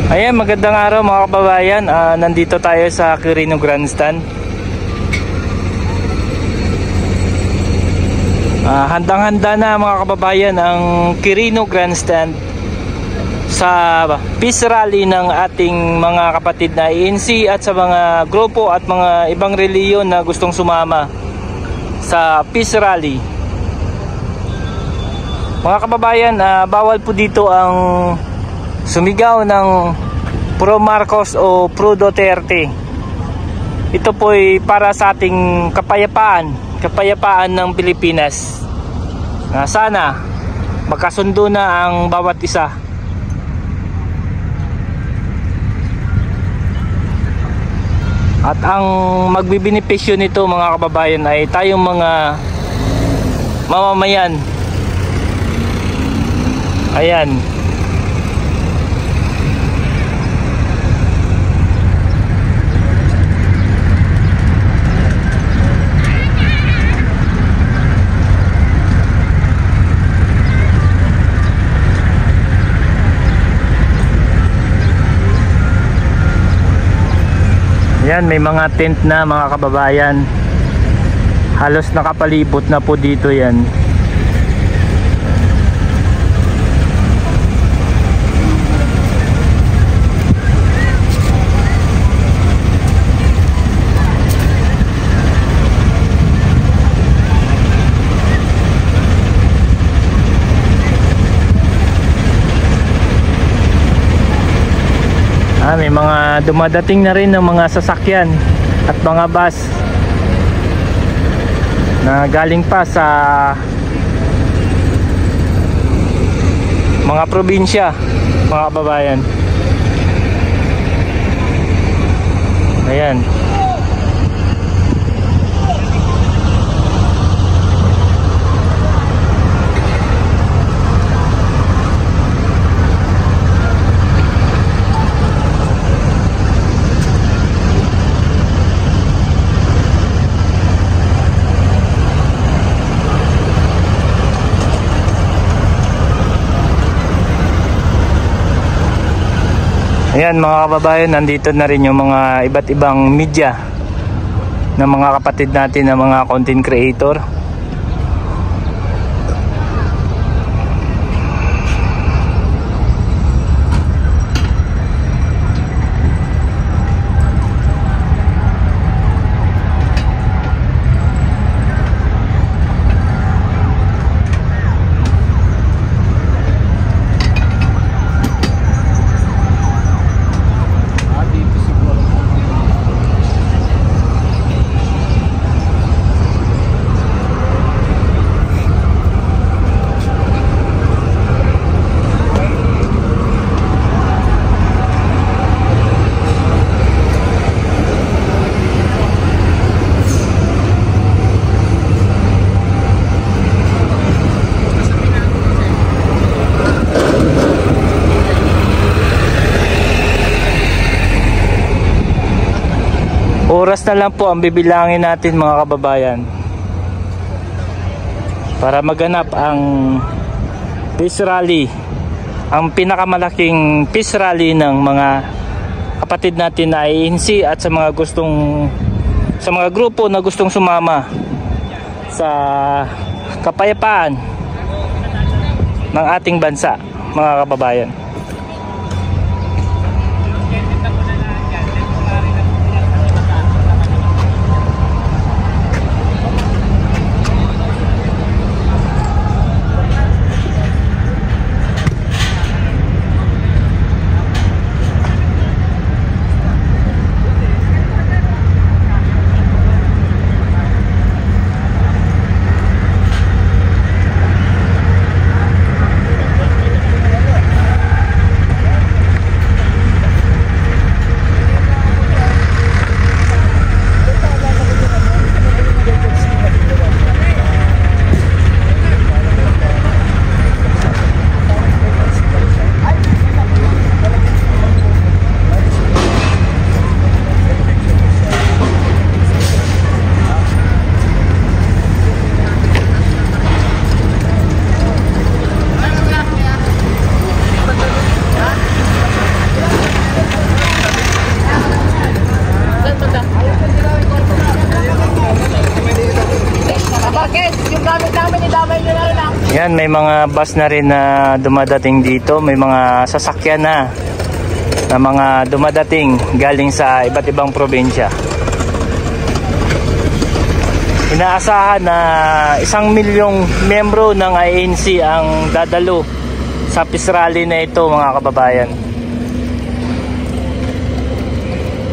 Ayan, magandang araw mga kababayan. Nandito tayo sa Quirino Grandstand. Handang-handa na mga kababayan ang Quirino Grandstand sa peace rally ng ating mga kapatid na ANC at sa mga grupo at mga ibang reliyon na gustong sumama sa peace rally. Mga kababayan, bawal po dito ang sumigaw ng pro Marcos o pro Duterte. Ito po ay para sa ating kapayapaan ng Pilipinas. Sana magkasundo na ang bawat isa. At ang magbibenepisyo nito mga kababayan ay tayong mga mamamayan. Ayan. Yan, may mga tent na mga kababayan. Halos nakapalibot na po dito yan. May mga dumadating na rin ng mga sasakyan at mga bus na galing pa sa mga probinsya mga kababayan. Ayan. Ayan mga kababayan, nandito na rin yung mga iba't ibang media ng mga kapatid natin na mga content creator. Oras na lang po ang bibilangin natin mga kababayan para maganap ang peace rally, ang pinakamalaking peace rally ng mga kapatid natin na ANC at sa mga grupo na gustong sumama sa kapayapaan ng ating bansa mga kababayan. Yan, may mga bus na rin na dumadating dito. May mga sasakyan na mga dumadating galing sa iba't ibang probinsya. Inaasahan na 1 milyong membro ng INC ang dadalo sa peace rally na ito, mga kababayan.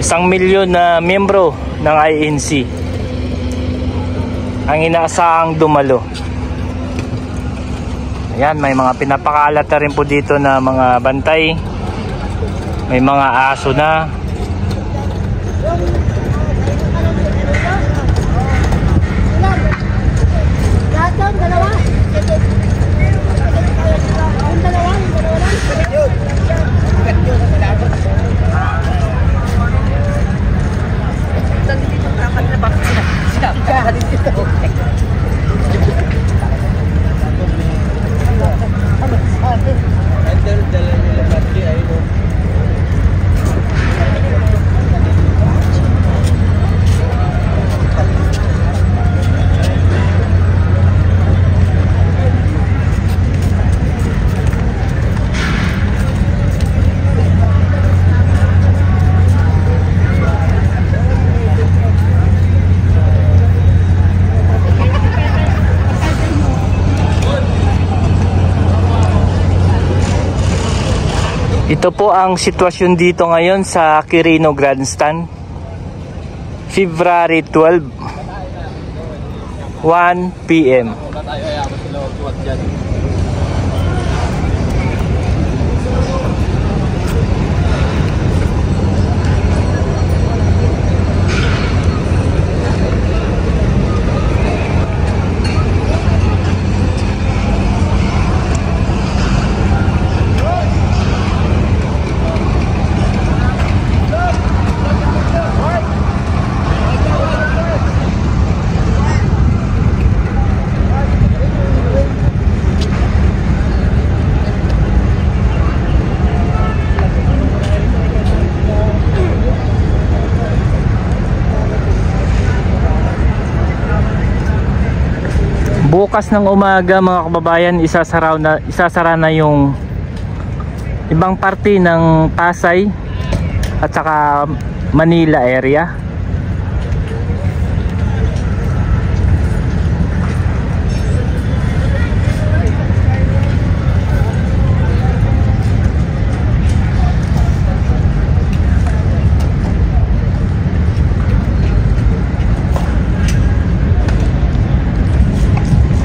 1 milyon na membro ng INC ang inaasahang dumalo. Ayan, may mga pinapakalat na rin po dito na mga bantay. May mga aso na. Ito po ang sitwasyon dito ngayon sa Quirino Grandstand, February 12, 1 PM. Bukas ng umaga, mga kababayan, isasara na yung ibang parte ng Pasay at saka Manila area.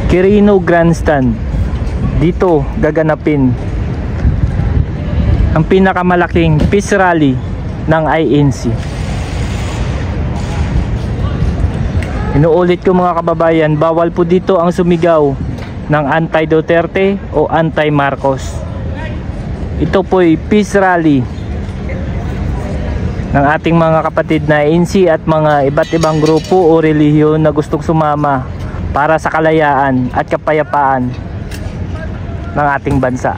Quirino Grandstand, dito gaganapin ang pinakamalaking peace rally ng INC. Inuulit ko, mga kababayan, bawal po dito ang sumigaw ng anti-Duterte o anti-Marcos. Ito po'y peace rally ng ating mga kapatid na INC at mga iba't ibang grupo o relihiyon na gustong sumama para sa kalayaan at kapayapaan ng ating bansa.